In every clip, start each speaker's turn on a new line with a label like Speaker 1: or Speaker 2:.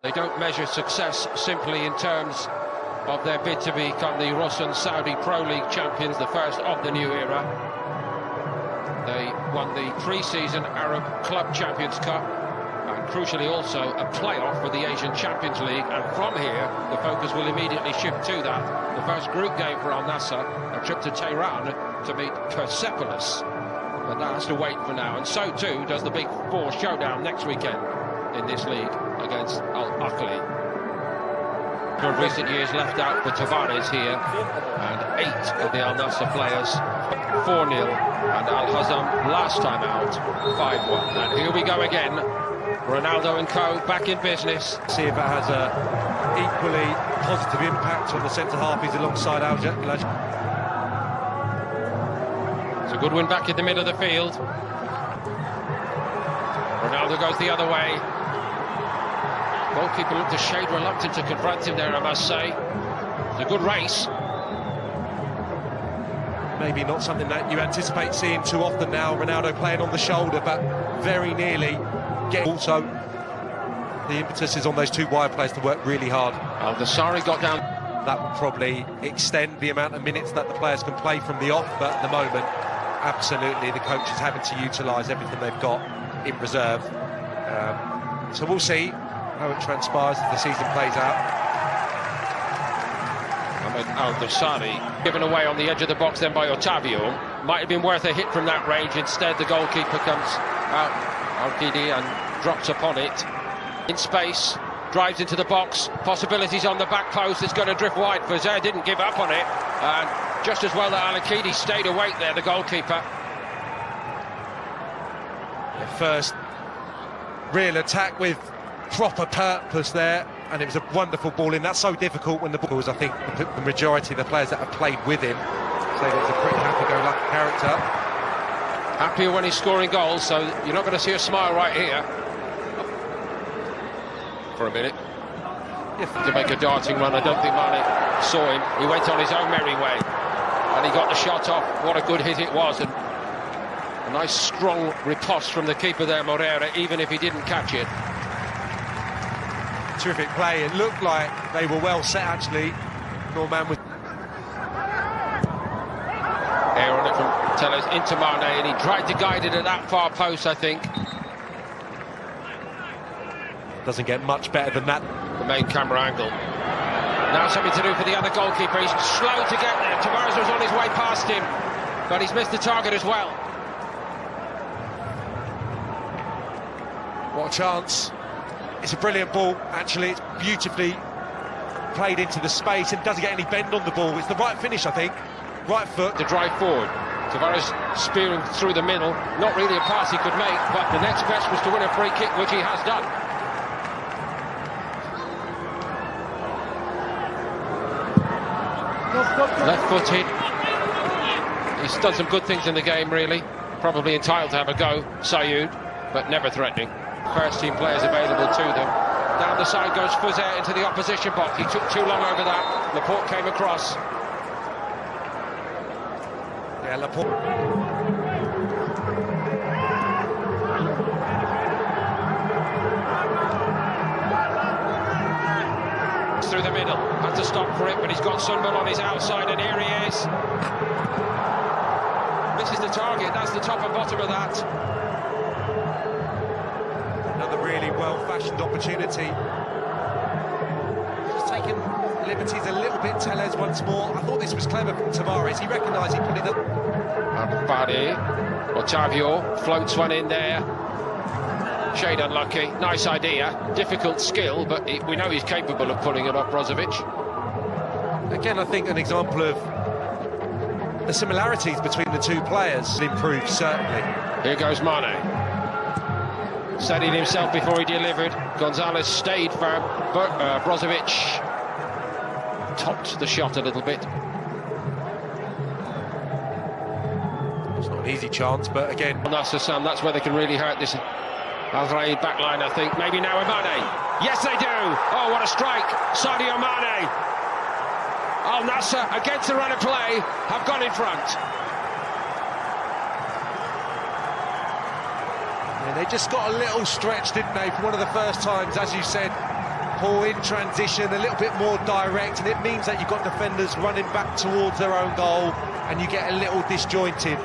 Speaker 1: They don't measure success simply in terms of their bid to become the Rosun Saudi Pro League champions, the first of the new era. They won the pre-season Arab Club Champions Cup and crucially also a playoff for the Asian Champions League, and from here the focus will immediately shift to that. The first group game for Al Nassr, a trip to Tehran to meet Persepolis, but that has to wait for now, and so too does the Big Four showdown next weekend in this league against Al Ahly. For recent years left out for Tavares here, and 8 of the Al Nassr players 4-0, and Al Hazam last time out 5-1. And here we go again, Ronaldo and co back in business.
Speaker 2: See if it has a equally positive impact on the centre half. He's alongside Al Jalaj.
Speaker 1: It's a good win back in the middle of the field. Ronaldo goes the other way. Goalkeeper looked a shade reluctant to confront him there, I must say. It's a good race.
Speaker 2: Maybe not something that you anticipate seeing too often now. Ronaldo playing on the shoulder, but very nearly getting. Also, the impetus is on those two wide players to work really hard.
Speaker 1: Al Nassr got down.
Speaker 2: That will probably extend the amount of minutes that the players can play from the off, but at the moment, absolutely, the coach is having to utilise everything they've got in reserve. So we'll see how it transpires as the season plays out.
Speaker 1: Al Nassr given away on the edge of the box then by Otavio. Might have been worth a hit from that range. Instead, the goalkeeper comes out, Al-Kidi, and drops upon it. In space, drives into the box. Possibilities on the back post. It's going to drift wide. Fazet didn't give up on it. And just as well that Al-Kidi stayed awake there, the goalkeeper.
Speaker 2: The first real attack with proper purpose there, and it was a wonderful ball in. That's so difficult when the ball was, I think, the majority of the players that have played with him say that he's a pretty happy-go-lucky character.
Speaker 1: Happier when he's scoring goals, so you're not going to see a smile right here. For a minute. To make a darting run, I don't think Mane saw him. He went on his own merry way, and he got the shot off. What a good hit it was, and a nice strong riposte from the keeper there, Moreira, even if he didn't catch it.
Speaker 2: Terrific play. It looked like they were well set, actually. Norman was
Speaker 1: air on it from Telles into Mane, and he tried to guide it at that far post, I think.
Speaker 2: Doesn't get much better than that.
Speaker 1: The main camera angle. Now something to do for the other goalkeeper. He's slow to get there. Tavares was on his way past him, but he's missed the target as well.
Speaker 2: What a chance. It's a brilliant ball, actually. It's beautifully played into the space and doesn't get any bend on the ball. It's the right finish, I think. Right foot.
Speaker 1: To drive forward. Tavares spearing through the middle. Not really a pass he could make, but the next best was to win a free kick, which he has done. Left-footed. He's done some good things in the game, really. Probably entitled to have a go, Sayoud, but never threatening. First team players available to them. Down the side goes Fazet into the opposition box. He took too long over that. Laporte came across.
Speaker 2: Yeah, Laporte.
Speaker 1: Through the middle. Had to stop for it, but he's got Sunbel on his outside, and here he is. Misses the target. That's the top and bottom of that.
Speaker 2: Another really well-fashioned opportunity. Just taking liberties a little bit, Telles once more. I thought this was clever from Tavares. He recognised he put it up.
Speaker 1: Badi, Otavio floats one in there. Shade unlucky. Nice idea. Difficult skill, but we know he's capable of pulling it off Brozovic.
Speaker 2: Again, I think an example of the similarities between the two players improved, certainly.
Speaker 1: Here goes Mane. Steadied himself before he delivered. Gonzalez stayed firm, but Brozovic topped the shot a little bit.
Speaker 2: It's not an easy chance, but again...
Speaker 1: Al Nassr, Sam, that's where they can really hurt this Al-Raid backline, I think. Maybe now with Mane. Yes, they do! Oh, what a strike! Sadio Mane! Al Nassr, against the run of play, have gone in front.
Speaker 2: Yeah, they just got a little stretch, didn't they, for one of the first times, as you said, Liverpool in transition, a little bit more direct, and it means that you've got defenders running back towards their own goal, and you get a little disjointed.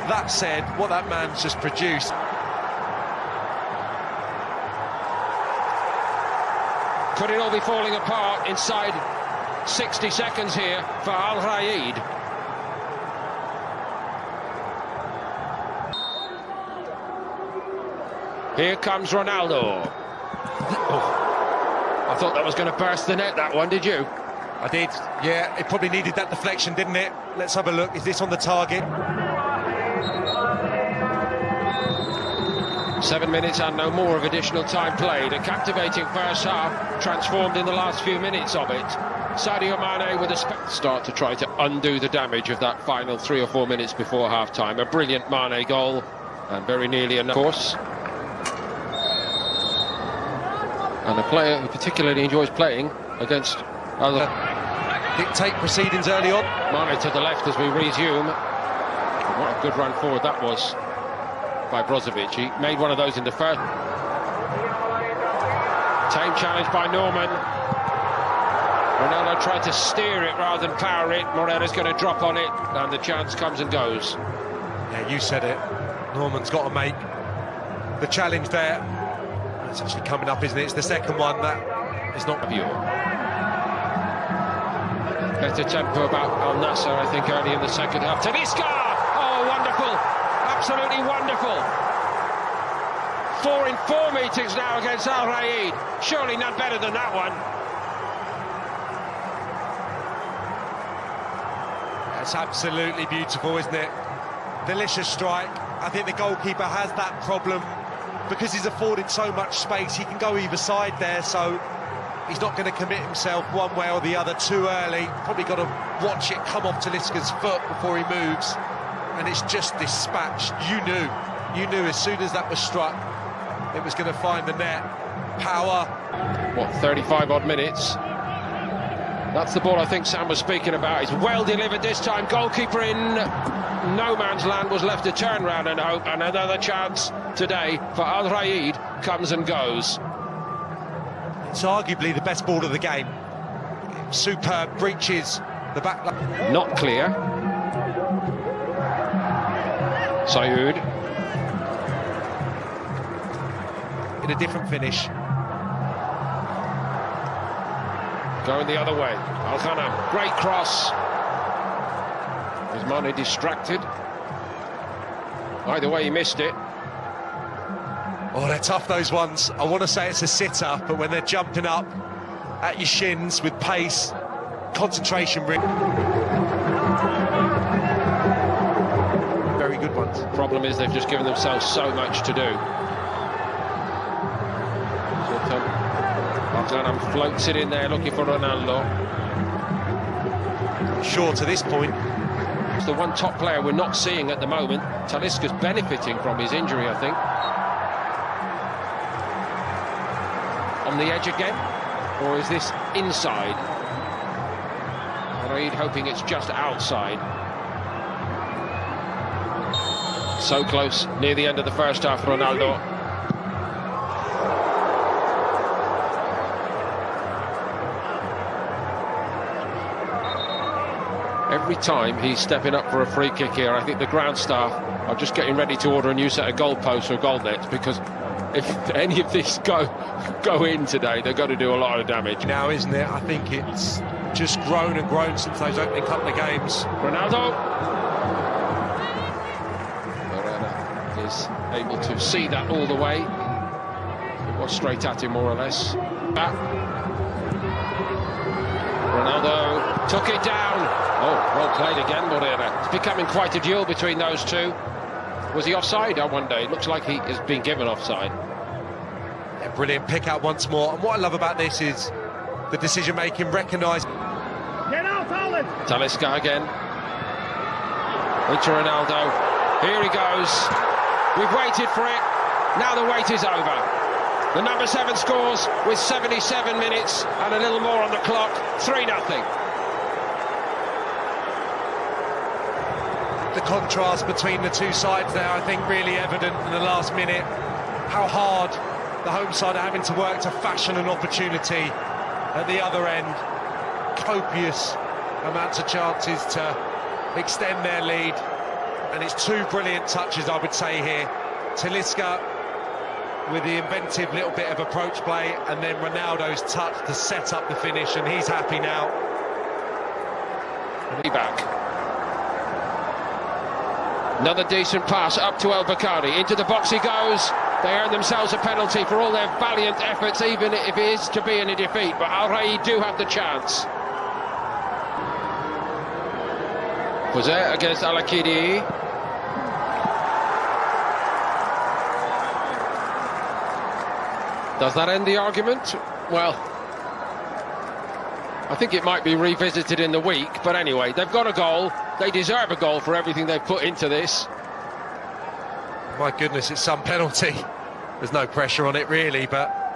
Speaker 2: That said, what that man's just produced.
Speaker 1: Could it all be falling apart inside 60 seconds here for Al Raid? Here comes Ronaldo. Oh, I thought that was going to burst the net, that one, did you?
Speaker 2: I did, yeah. It probably needed that deflection, didn't it? Let's have a look. Is this on the target?
Speaker 1: 7 minutes and no more of additional time played. A captivating first half, transformed in the last few minutes of it. Sadio Mane with a start to try to undo the damage of that final 3 or 4 minutes before half-time. A brilliant Mane goal, and very nearly enough, of course. And a player who particularly enjoys playing against other...
Speaker 2: Dictate proceedings early on.
Speaker 1: Mane to the left as we resume. What a good run forward that was by Brozovic. He made one of those in the first. Tame challenge by Norman. Ronaldo tried to steer it rather than power it. Moreira's going to drop on it, and the chance comes and goes.
Speaker 2: Yeah, you said it. Norman's got to make the challenge there. It's actually coming up, isn't it? It's the second one that is not pure.
Speaker 1: Better tempo about Al Nassr, I think, early in the second half. Talisca! Oh, wonderful! Absolutely wonderful! 4 in 4 meetings now against Al Raid. Surely none better than that one.
Speaker 2: That's absolutely beautiful, isn't it? Delicious strike. I think the goalkeeper has that problem because he's afforded so much space. He can go either side there, so he's not going to commit himself one way or the other too early. Probably got to watch it come off Talisca's foot before he moves, and it's just dispatched. You knew as soon as that was struck it was going to find the net. Power.
Speaker 1: What, 35 odd minutes? That's the ball I think Sam was speaking about. It's well delivered this time. Goalkeeper in no man's land was left to turn round and hope, and another chance today for Al Raid comes and goes.
Speaker 2: It's arguably the best ball of the game. Superb, breaches the back line.
Speaker 1: Not clear. Sayoud.
Speaker 2: In a different finish.
Speaker 1: Going the other way. Al-Ghanam, great cross. Was Mane distracted? Either way, he missed it.
Speaker 2: Oh, they're tough, those ones. I want to say it's a sitter, but when they're jumping up at your shins with pace, concentration... Very good ones.
Speaker 1: Problem is they've just given themselves so much to do. Al-Ghanam floats it in there, looking for Ronaldo.
Speaker 2: Sure, to this point.
Speaker 1: It's the one top player we're not seeing at the moment. Talisca's benefiting from his injury, I think. On the edge again, or is this inside? Raid hoping it's just outside. So close, near the end of the first half, Ronaldo. Every time he's stepping up for a free kick here, I think the ground staff are just getting ready to order a new set of goalposts or goal nets, because if any of these go in today, they're going to do a lot of damage.
Speaker 2: Now, isn't it? I think it's just grown and grown since those opening couple of games.
Speaker 1: Ronaldo. Moreira is able to see that all the way. It was straight at him, more or less. Ronaldo took it down. Oh, well played again, Moreira. It's becoming quite a duel between those two. Was he offside, I wonder? It looks like he has been given offside.
Speaker 2: Yeah, brilliant pick out once more. And what I love about this is the decision-making recognised.
Speaker 3: Get out, Alan!
Speaker 1: Talisca again. Into Ronaldo. Here he goes. We've waited for it. Now the wait is over. The number 7 scores with 77 minutes and a little more on the clock. 3-0.
Speaker 2: The contrast between the two sides there, I think, really evident in the last minute. How hard the home side are having to work to fashion an opportunity at the other end. Copious amounts of chances to extend their lead, and it's two brilliant touches, I would say, here. Talisca with the inventive little bit of approach play, and then Ronaldo's touch to set up the finish, and he's happy now.
Speaker 1: Back. Another decent pass up to El Bakkali. Into the box he goes. They earn themselves a penalty for all their valiant efforts, even if it is to be in a defeat. But Al Rayy do have the chance. Jose against Al Akidi. Does that end the argument? Well, I think it might be revisited in the week, but anyway, they've got a goal. They deserve a goal for everything they've put into this.
Speaker 2: My goodness, it's some penalty. There's no pressure on it really, but